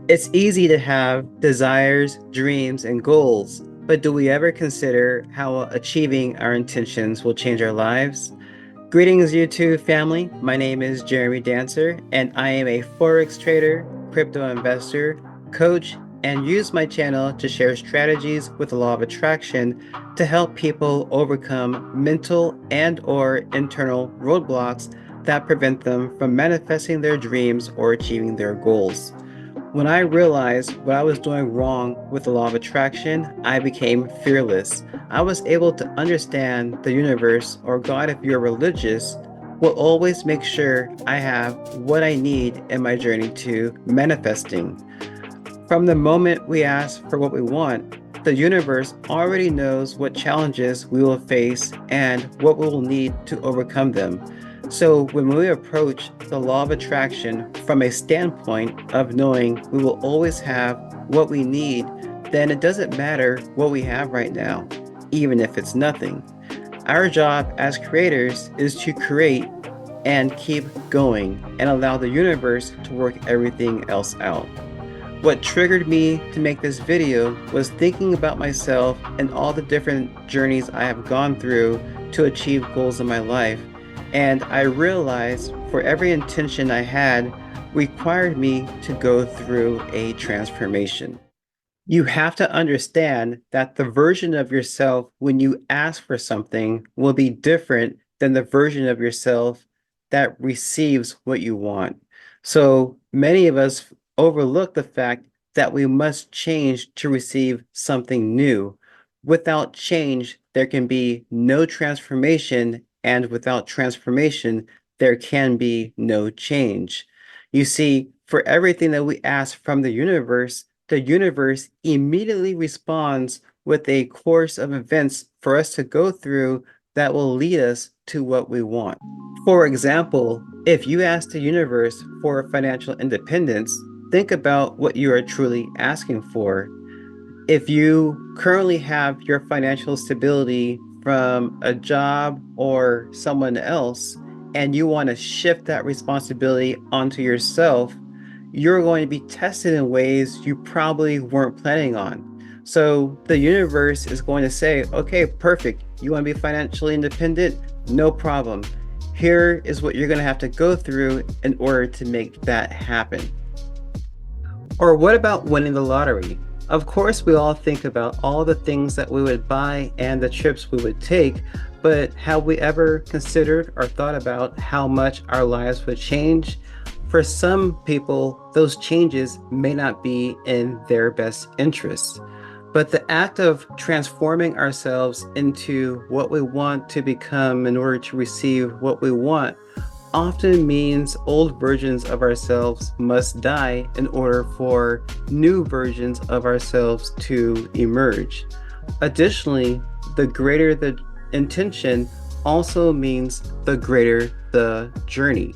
It's easy to have desires, dreams, and goals, but do we ever consider how achieving our intentions will change our lives? Greetings, YouTube family. My name is Jeremy Dancer, and I am a Forex trader, crypto investor, coach, and use my channel to share strategies with the law of attraction to help people overcome mental and or internal roadblocks that prevent them from manifesting their dreams or achieving their goals. When I realized what I was doing wrong with the law of attraction, I became fearless. I was able to understand the universe, or God if you're religious, will always make sure I have what I need in my journey to manifesting. From the moment we ask for what we want, the universe already knows what challenges we will face and what we will need to overcome them. So when we approach the law of attraction from a standpoint of knowing we will always have what we need, then it doesn't matter what we have right now, even if it's nothing. Our job as creators is to create and keep going and allow the universe to work everything else out. What triggered me to make this video was thinking about myself and all the different journeys I have gone through to achieve goals in my life. And I realized for every intention I had required me to go through a transformation. You have to understand that the version of yourself when you ask for something will be different than the version of yourself that receives what you want. So many of us overlook the fact that we must change to receive something new. Without change, there can be no transformation, and without transformation, there can be no change. You see, for everything that we ask from the universe immediately responds with a course of events for us to go through that will lead us to what we want. For example, if you ask the universe for financial independence, think about what you are truly asking for. If you currently have your financial stability from a job or someone else, and you want to shift that responsibility onto yourself, you're going to be tested in ways you probably weren't planning on. So the universe is going to say, okay, perfect. You want to be financially independent? No problem. Here is what you're going to have to go through in order to make that happen. Or what about winning the lottery? Of course, we all think about all the things that we would buy and the trips we would take, but have we ever considered or thought about how much our lives would change? For some people, those changes may not be in their best interests. But the act of transforming ourselves into what we want to become in order to receive what we want often means old versions of ourselves must die in order for new versions of ourselves to emerge. Additionally, the greater the intention also means the greater the journey.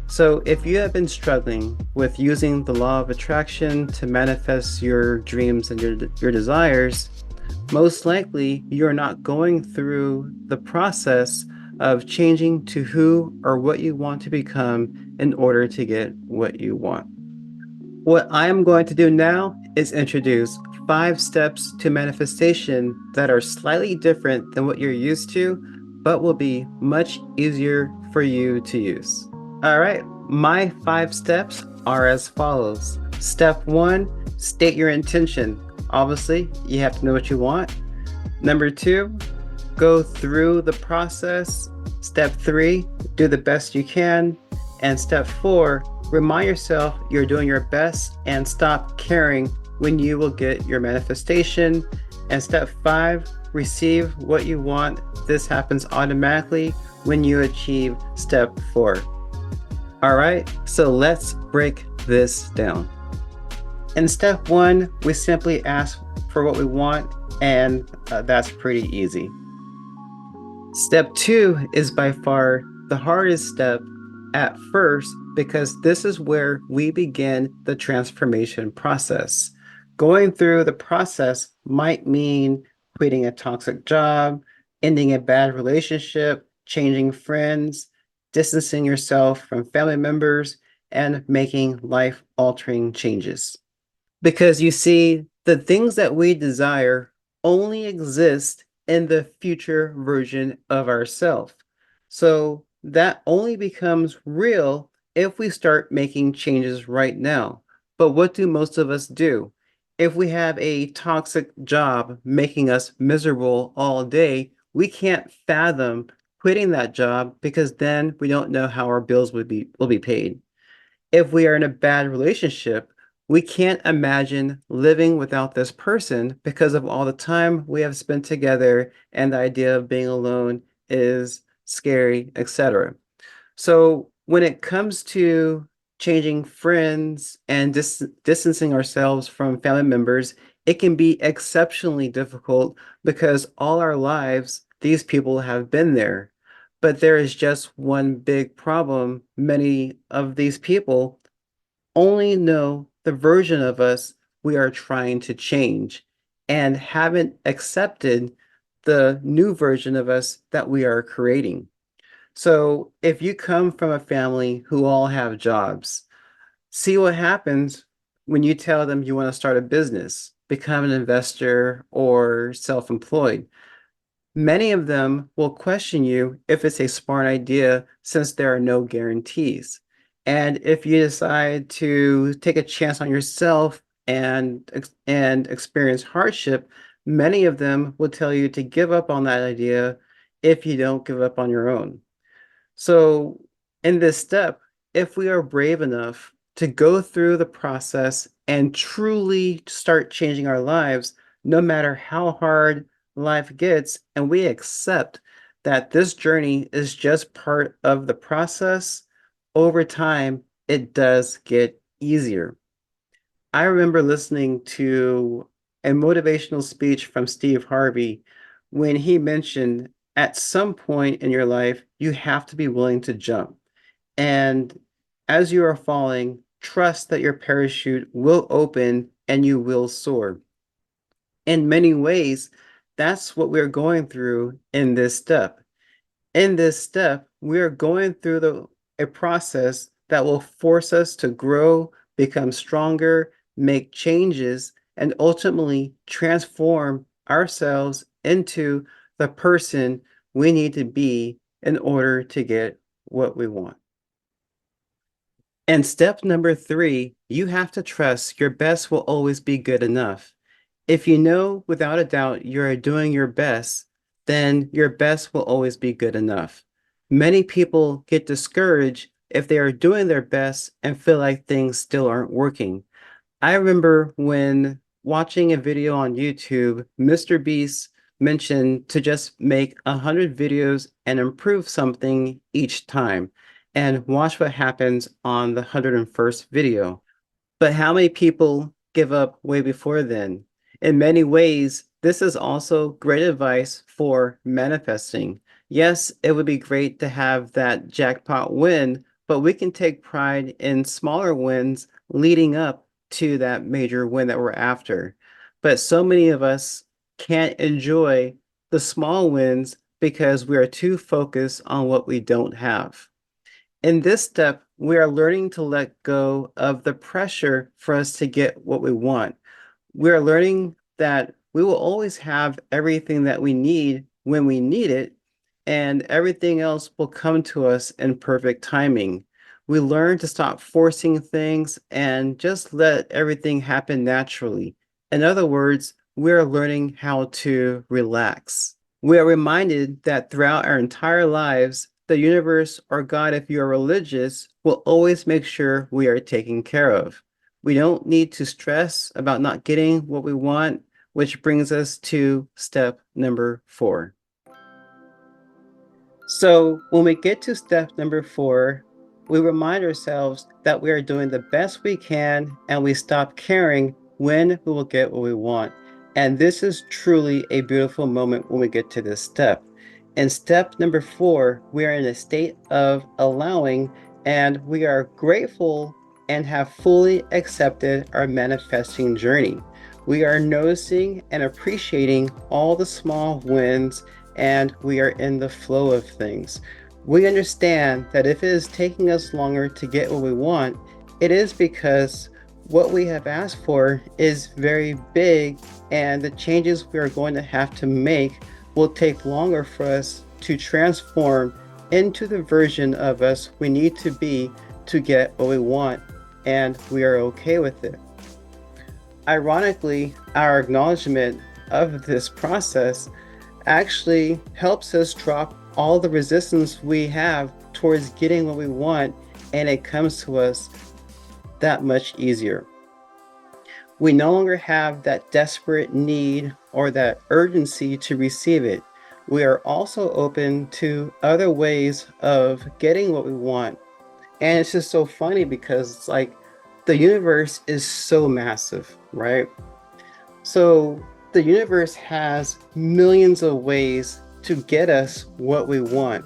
So, if you have been struggling with using the law of attraction to manifest your dreams and your desires, most likely you're not going through the process of changing to who or what you want to become in order to get what you want. What I'm going to do now is introduce 5 steps to manifestation that are slightly different than what you're used to, but will be much easier for you to use. All right, my 5 steps are as follows. Step 1, state your intention. Obviously, you have to know what you want. Number 2, go through the process. Step 3, do the best you can. And step 4, remind yourself you're doing your best and stop caring when you will get your manifestation. And step 5, receive what you want. This happens automatically when you achieve step 4. All right, so let's break this down. In step 1, we simply ask for what we want, and that's pretty easy. Step 2 is by far the hardest step at first because this is where we begin the transformation process. Going through the process might mean quitting a toxic job, ending a bad relationship, changing friends, distancing yourself from family members, and making life-altering changes. Because you see, the things that we desire only exist in the future version of ourselves. So that only becomes real if we start making changes right now. But what do most of us do? If we have a toxic job making us miserable all day, we can't fathom quitting that job because then we don't know how our bills will be paid. If we are in a bad relationship, we can't imagine living without this person because of all the time we have spent together and the idea of being alone is scary, etc. So when it comes to changing friends and distancing ourselves from family members, it can be exceptionally difficult because all our lives, these people have been there. But there is just one big problem. Many of these people only know the version of us we are trying to change and haven't accepted the new version of us that we are creating. So if you come from a family who all have jobs, see what happens when you tell them you want to start a business, become an investor, or self-employed. Many of them will question you if it's a smart idea since there are no guarantees. And if you decide to take a chance on yourself and experience hardship, many of them will tell you to give up on that idea if you don't give up on your own. So, in this step, if we are brave enough to go through the process and truly start changing our lives, no matter how hard life gets, and we accept that this journey is just part of the process, over time, it does get easier. I remember listening to a motivational speech from Steve Harvey when he mentioned at some point in your life, you have to be willing to jump. And as you are falling, trust that your parachute will open and you will soar. In many ways, that's what we're going through in this step. In this step, we are going through a process that will force us to grow, become stronger, make changes, and ultimately transform ourselves into the person we need to be in order to get what we want. And step number three, you have to trust your best will always be good enough. If you know without a doubt you're doing your best, then your best will always be good enough. Many people get discouraged if they are doing their best and feel like things still aren't working. I remember when watching a video on YouTube, Mr. Beast mentioned to just make 100 videos and improve something each time and watch what happens on the 101st video. But how many people give up way before then? In many ways, this is also great advice for manifesting. Yes, it would be great to have that jackpot win, but we can take pride in smaller wins leading up to that major win that we're after. But so many of us can't enjoy the small wins because we are too focused on what we don't have. In this step, we are learning to let go of the pressure for us to get what we want. We are learning that we will always have everything that we need when we need it, and everything else will come to us in perfect timing. We learn to stop forcing things and just let everything happen naturally. In other words, we are learning how to relax. We are reminded that throughout our entire lives, the universe, or God, if you are religious, will always make sure we are taken care of. We don't need to stress about not getting what we want, which brings us to step number four. So when we get to step number four, we remind ourselves that we are doing the best we can and we stop caring when we will get what we want. And this is truly a beautiful moment when we get to this step. In step number four, we are in a state of allowing and we are grateful and have fully accepted our manifesting journey. We are noticing and appreciating all the small wins and we are in the flow of things. We understand that if it is taking us longer to get what we want, it is because what we have asked for is very big, and the changes we are going to have to make will take longer for us to transform into the version of us we need to be to get what we want, and we are okay with it. Ironically, our acknowledgement of this process actually helps us drop all the resistance we have towards getting what we want, and it comes to us that much easier. We no longer have that desperate need or that urgency to receive it. We are also open to other ways of getting what we want. And it's just so funny because it's like the universe is so massive, right? So the universe has millions of ways to get us what we want.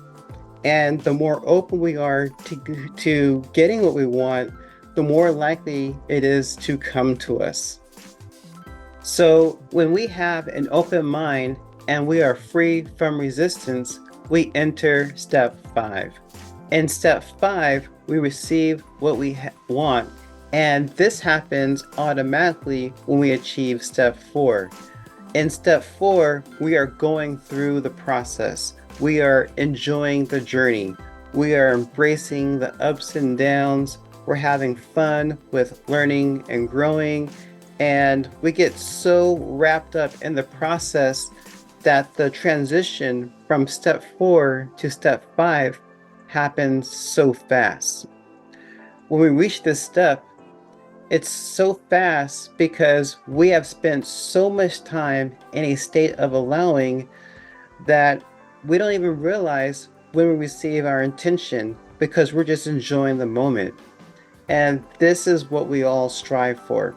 And the more open we are to getting what we want, the more likely it is to come to us. So when we have an open mind and we are free from resistance, we enter step 5. In step 5, we receive what we want, and this happens automatically when we achieve step 4. In step 4, we are going through the process. We are enjoying the journey. We are embracing the ups and downs. We're having fun with learning and growing. And we get so wrapped up in the process that the transition from step 4 to step 5 happens so fast. When we reach this step, it's so fast because we have spent so much time in a state of allowing that we don't even realize when we receive our intention because we're just enjoying the moment. And this is what we all strive for.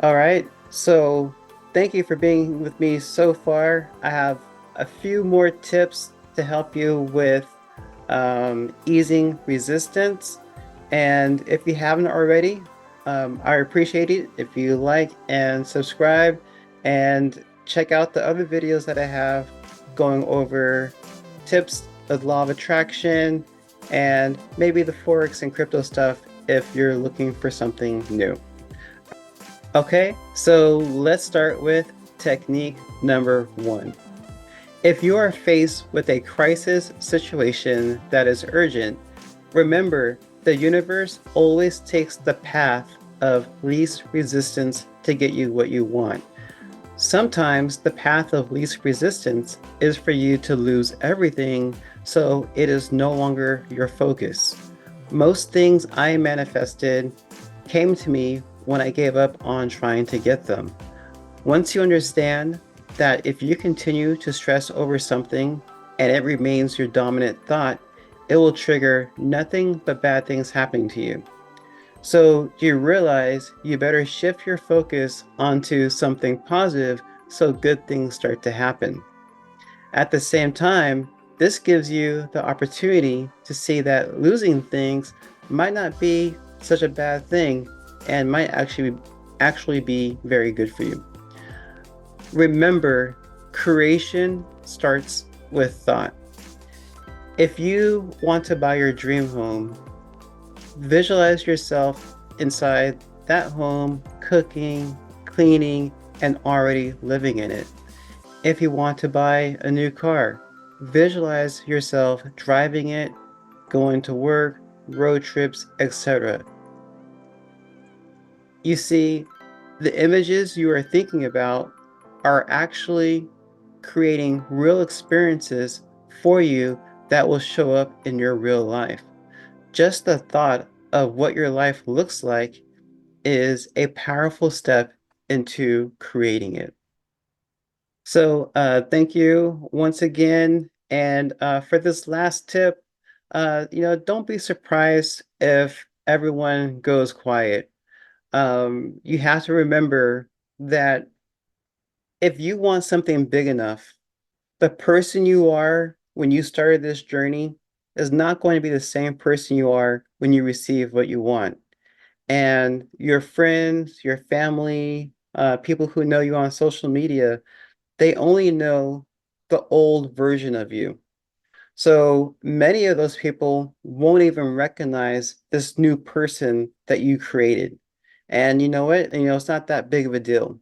All right, so thank you for being with me so far. I have a few more tips to help you with easing resistance. And if you haven't already, I appreciate it if you like and subscribe and check out the other videos that I have going over tips of law of attraction and maybe the Forex and crypto stuff if you're looking for something new. Okay, so let's start with technique number 1. If you are faced with a crisis situation that is urgent, remember the universe always takes the path of least resistance to get you what you want. Sometimes the path of least resistance is for you to lose everything, so it is no longer your focus. Most things I manifested came to me when I gave up on trying to get them. Once you understand that if you continue to stress over something and it remains your dominant thought, it will trigger nothing but bad things happening to you. So you realize you better shift your focus onto something positive so good things start to happen. At the same time, this gives you the opportunity to see that losing things might not be such a bad thing and might actually be very good for you. Remember, creation starts with thought. If you want to buy your dream home, visualize yourself inside that home, cooking, cleaning, and already living in it. If you want to buy a new car, visualize yourself driving it, going to work, road trips, etc. You see, the images you are thinking about are actually creating real experiences for you that will show up in your real life. Just the thought of what your life looks like is a powerful step into creating it. So thank you once again. And for this last tip, don't be surprised if everyone goes quiet. You have to remember that if you want something big enough, the person you are when you started this journey is not going to be the same person you are when you receive what you want. And your friends, your family, people who know you on social media, they only know the old version of you. So many of those people won't even recognize this new person that you created And you know what? It's not that big of a deal.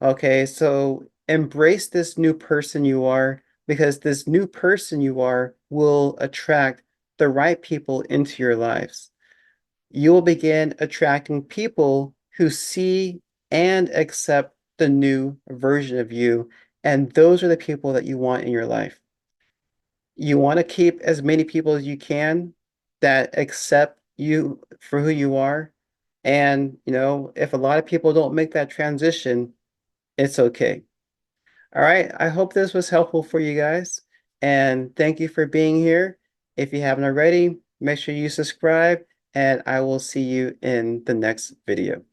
Okay, so embrace this new person you are because this new person you are will attract the right people into your lives. You will begin attracting people who see and accept the new version of you, and those are the people that you want in your life. You want to keep as many people as you can that accept you for who you are. And, if a lot of people don't make that transition, it's okay. All right. I hope this was helpful for you guys. And thank you for being here. If you haven't already, make sure you subscribe, and I will see you in the next video.